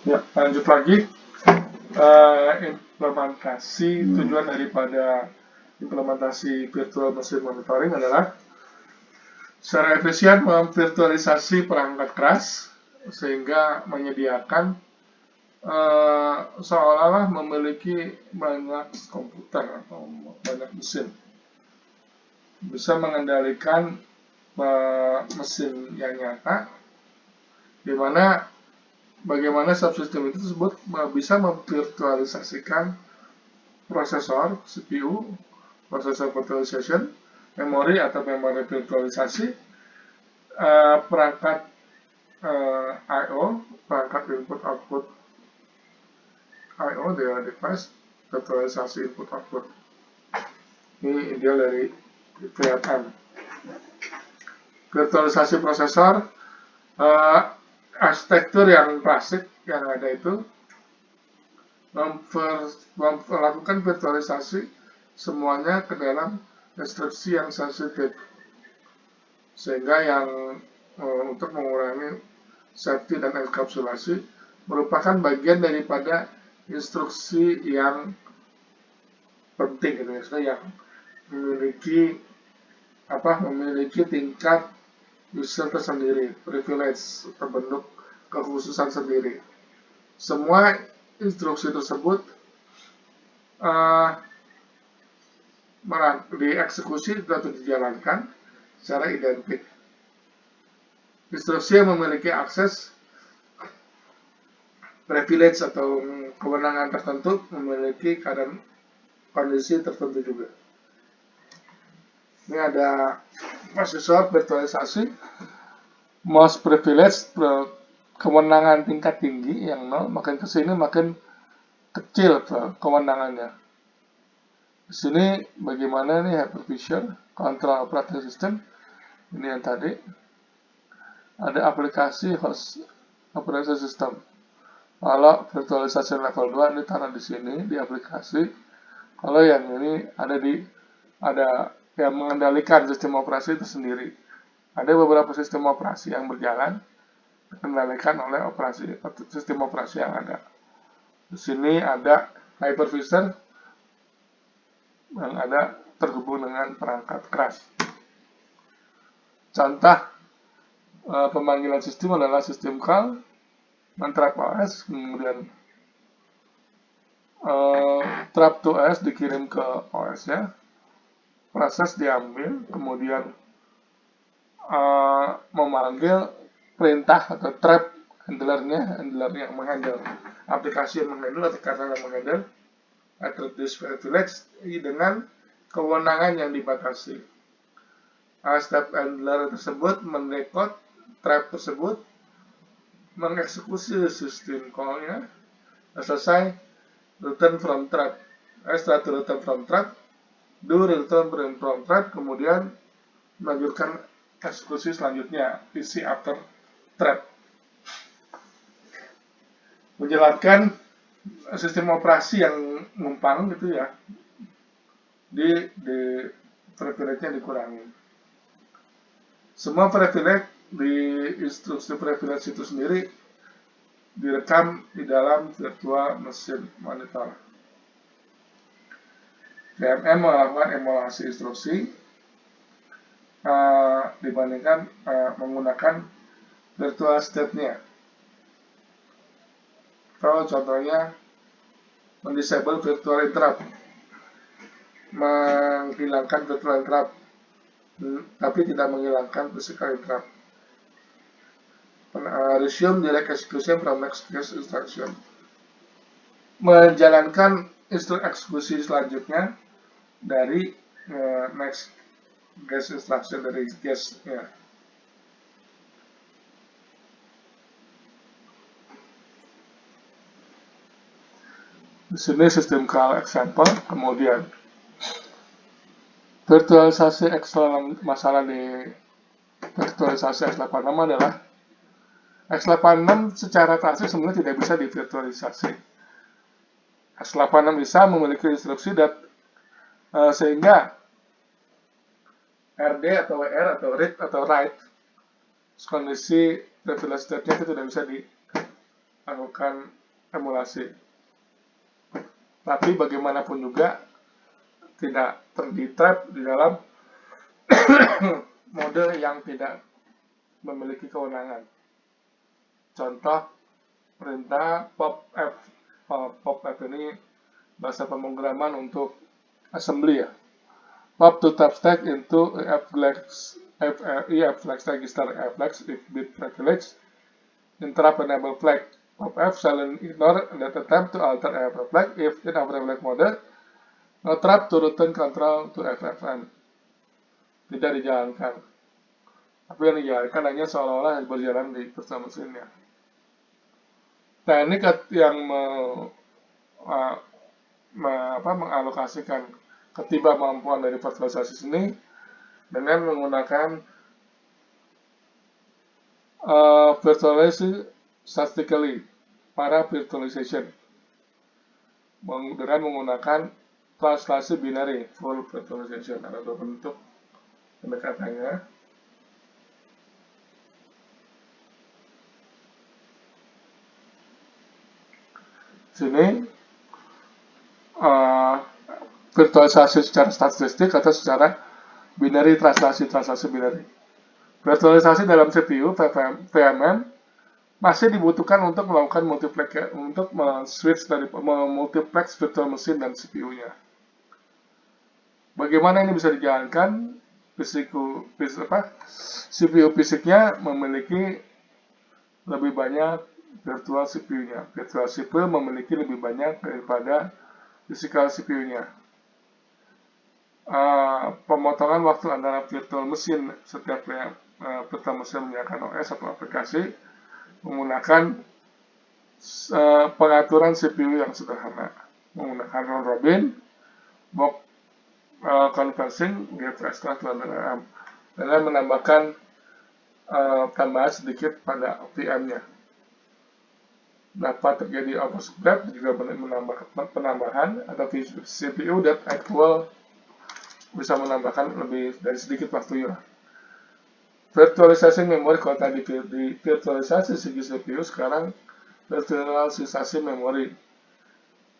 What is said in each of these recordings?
Ya, lanjut lagi. Implementasi tujuan daripada implementasi virtual machine monitoring adalah secara efisien memvirtualisasi perangkat keras sehingga menyediakan seolah-olah memiliki banyak komputer atau banyak mesin, bisa mengendalikan mesin yang nyata, di mana bagaimana subsistem itu tersebut bisa memvirtualisasikan prosesor, CPU, prosesor virtualization, memori atau memori virtualisasi, perangkat I/O, perangkat input-output I/O, device, virtualisasi input-output. Ini ideal dari VRM. Virtualisasi prosesor, arsitektur yang klasik yang ada itu melakukan virtualisasi semuanya ke dalam instruksi yang sensitif, sehingga yang untuk mengurangi safety dan enkapsulasi merupakan bagian daripada instruksi yang penting, gitu, yang memiliki tingkat user tersendiri, privilege, terbentuk kekhususan sendiri. Semua instruksi tersebut dieksekusi atau dijalankan secara identik. Instruksi yang memiliki akses privilege atau kewenangan tertentu memiliki keadaan kondisi tertentu juga. Ini ada prosesor virtualisasi, most privilege, kewenangan tingkat tinggi yang 0, makin kesini makin kecil kewenangannya. Di sini bagaimana nih hypervisor, control operating system, ini yang tadi. Ada aplikasi host operating system. Kalau virtualisasi level 2 ini taruh di sini di aplikasi. Kalau yang ini ada yang mengendalikan sistem operasi itu sendiri. Ada beberapa sistem operasi yang berjalan dikendalikan oleh sistem operasi yang ada. Di sini ada hypervisor yang ada terhubung dengan perangkat keras. Contoh pemanggilan sistem adalah sistem call, trap OS, kemudian trap to OS dikirim ke OS-nya, proses diambil, kemudian memanggil perintah atau trap handlernya yang menghandle aplikasi yang menghandle atau kernel yang menghandle introduce privilege dengan kewenangan yang dibatasi. Step handler tersebut mendekode trap tersebut, mengeksekusi sistem call-nya, selesai return from trap. Setelah return from trap, do return from trap, kemudian melanjutkan eksekusi selanjutnya, PC after trap. Menjalankan sistem operasi yang numpang gitu ya, di privilege-nya dikurangi. Semua privilege di instruksi privilege itu sendiri direkam di dalam virtual machine monitor. VMM melakukan emulasi instruksi dibandingkan menggunakan virtual state-nya. Kalau contohnya mendisable virtual interrupt, menghilangkan virtual interrupt, tapi tidak menghilangkan physical interrupt. Resume direct execution from next guest instruction, menjalankan eksekusi selanjutnya dari next guest instruction dari guest-nya. Di sini sistem call example, kemudian virtualisasi masalah di virtualisasi x86 adalah x86 secara klasik sebenarnya tidak bisa divirtualisasi. x86 bisa memiliki instruksi sehingga RD atau WR atau read atau write kondisi privilege state-nya itu tidak bisa lakukan emulasi. Tapi bagaimanapun juga tidak terdetrap di dalam mode yang tidak memiliki kewenangan. Contoh perintah popf. Popf ini bahasa pemrograman untuk assembly ya. Pop to type stack into flex register flex if bit privilege. Interrupt enable flag. Popf shall ignore that attempt to alter flag if in overflag mode. No trap to return control to FFN. Tidak dijalankan. Tapi yang dijalankan hanya seolah-olah berjalan di virtual mesinnya. Teknik yang mengalokasikan ketidakmampuan dari virtualisasi ini dengan menggunakan virtualization statistically para virtualization dengan menggunakan translasi binary full virtualization. Ada dua bentuk pendekatannya. Sini virtualisasi secara statistik atau secara binary, translasi binary. Virtualisasi dalam CPU VMM masih dibutuhkan untuk melakukan multiplex, untuk switch dari multiplex virtual machine dan CPU-nya. Bagaimana ini bisa dijalankan? CPU fisiknya memiliki lebih banyak virtual CPU-nya. Virtual CPU memiliki lebih banyak daripada physical CPU-nya. Pemotongan waktu antara virtual machine setiap virtual machine menyalakan OS atau aplikasi menggunakan pengaturan CPU yang sederhana, menggunakan round robin, box conversing, get extra to RAM, dengan menambahkan tambahan sedikit pada VM-nya. Dapat terjadi overscript juga menambah penambahan atau CPU that actual bisa menambahkan lebih dari sedikit waktunya. Virtualisasi memori, kalau tadi di virtualisasi segi CPU, sekarang virtualisasi memori.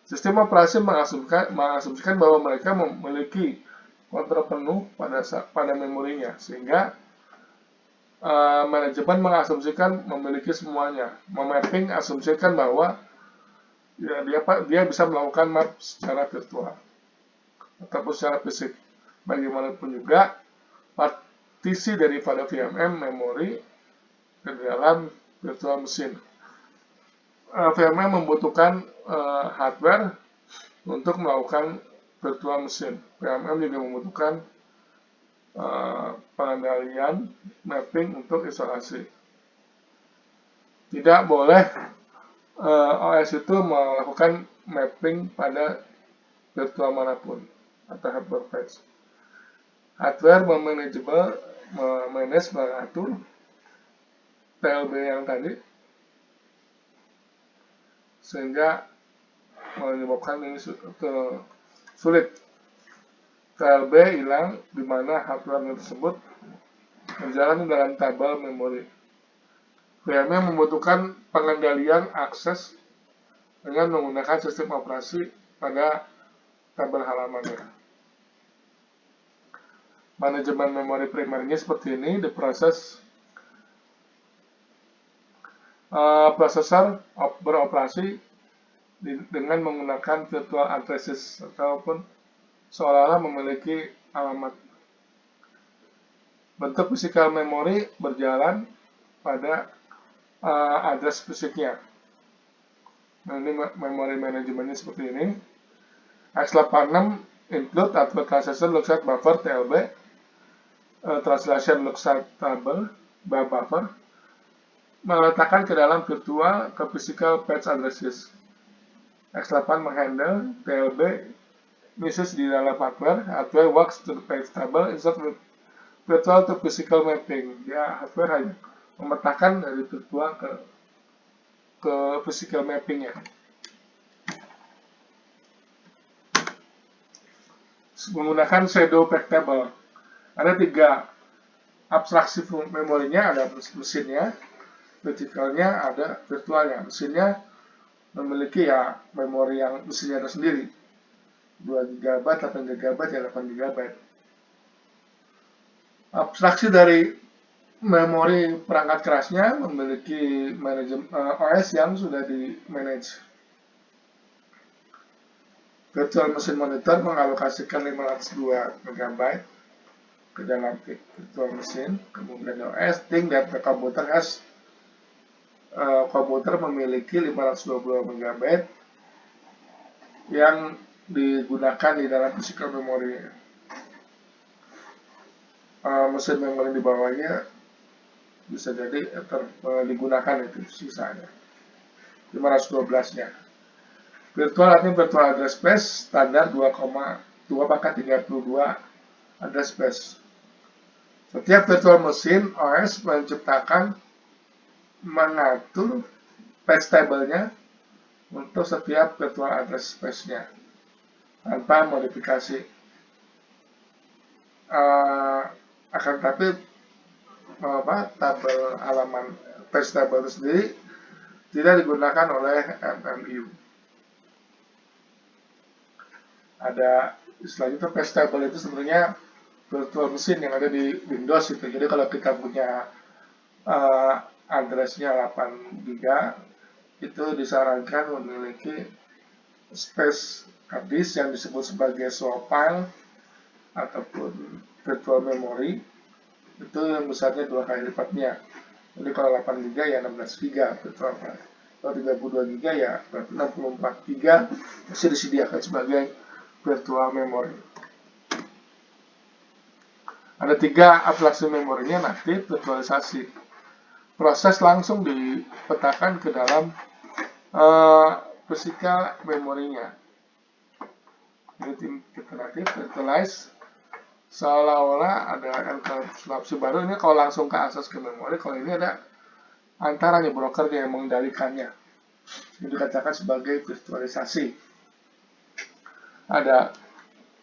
Sistem operasi mengasumsikan bahwa mereka memiliki kontrol penuh pada memorinya, sehingga manajemen mengasumsikan memiliki semuanya. Memapping asumsikan bahwa ya, dia bisa melakukan map secara virtual ataupun secara fisik. Bagaimanapun juga partisi daripada VMM memori ke dalam virtual machine. VMM membutuhkan hardware untuk melakukan virtual machine. VMM juga membutuhkan pengendalian mapping untuk isolasi. Tidak boleh OS itu melakukan mapping pada virtual manapun atau hardware patch. Hardware memanage, mengatur TLB yang tadi, sehingga menyebabkan ini sulit. TLB hilang di mana hardware tersebut berjalan dalam tabel memori. VMM membutuhkan pengendalian akses dengan menggunakan sistem operasi pada tabel halamannya. Manajemen memori primernya seperti ini, prosesor beroperasi dengan menggunakan virtual addresses ataupun seolah-olah memiliki alamat. Bentuk physical memory berjalan pada address fisiknya. Nah, ini memori manajemennya seperti ini. X86 include translation lookup buffer TLB, translation lookup table buffer, meletakkan ke dalam virtual ke physical patch addresses. X8 menghandle TLB misses di dalam hardware works to the page table instead with virtual to physical mapping. Ya, hardware hanya memetakan dari virtual ke physical mappingnya. Menggunakan shadow pack table. Ada 3 abstraksi memorinya, ada mesinnya, Physicalnya ada, virtualnya. Mesinnya memiliki ya memori yang mesinnya ada sendiri. 2 GB, 8 GB, ya 8 GB. Abstraksi dari memori perangkat kerasnya memiliki manajemen OS yang sudah di manage. Virtual Machine Monitor mengalokasikan 502 MB ke dalam virtual machine. Kemudian OS think that the computer has komputer memiliki 512 MB yang digunakan di dalam physical memory. Mesin memori di bawahnya bisa jadi digunakan itu sisanya 512-nya. Virtual artinya virtual address space standar 2,2/32 address space. Setiap virtual machine OS menciptakan mengatur page table-nya untuk setiap virtual address space-nya tanpa modifikasi. Akan tetapi tabel halaman page table itu sendiri tidak digunakan oleh MMU. Ada istilahnya itu page table itu sebenarnya virtual machine yang ada di Windows itu. Jadi kalau kita punya addressnya 8 GB, itu disarankan memiliki space hard disk yang disebut sebagai swap file ataupun virtual memory, itu yang besarnya 2 kali lipatnya. Jadi kalau 8 GB ya 16 GB virtual file. Kalau 32 GB ya 64 GB masih disediakan sebagai virtual memory. Ada 3 abstraksi memorinya, natif, virtualisasi. Proses langsung dipetakan ke dalam physical memorinya. Jadi kita natif, virtualize, seolah-olah ada enkapsulasi baru. Ini kalau langsung ke akses ke memori, kalau ini ada antaranya brokernya yang mengendalikannya. Ini dikatakan sebagai virtualisasi. Ada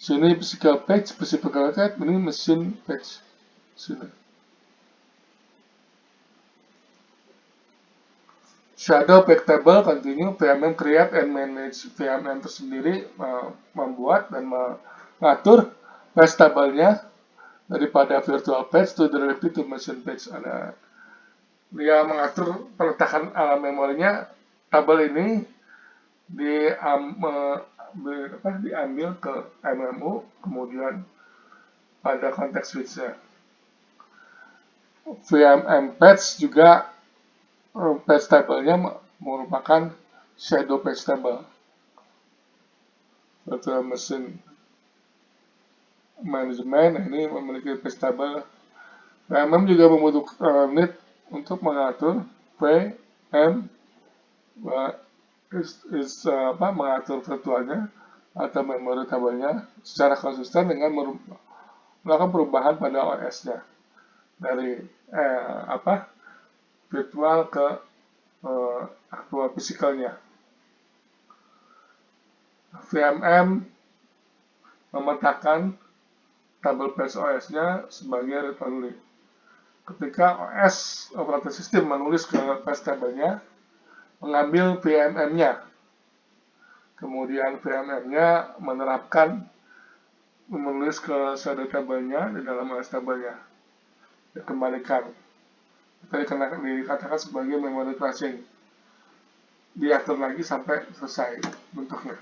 sini physical page, physical page, ini mesin page. Sini. Shadow page table continue, VMM create and manage. VMM tersendiri membuat dan mengatur page table-nya daripada virtual page to directly to machine page. Ada dia mengatur peletakan alam memorinya. Tabel ini diambil ke MMU, kemudian pada konteks switch-nya. VMM page juga page table-nya merupakan shadow page table. Virtual machine management ini memiliki page table. VMM juga membutuhkan unit untuk mengatur VM mengatur virtualnya atau memori tabelnya secara konsisten dengan melakukan perubahan pada OS-nya dari virtual ke aktual physicalnya. VMM memetakan tabel page OS-nya sebagai read only. Ketika OS operating system menulis ke page table-nya, mengambil VMM-nya, kemudian VMM-nya menulis ke shadow table-nya di dalam OS table-nya, dikembalikan. Tadi dikatakan sebagai memory tracing, diatur lagi sampai selesai bentuknya.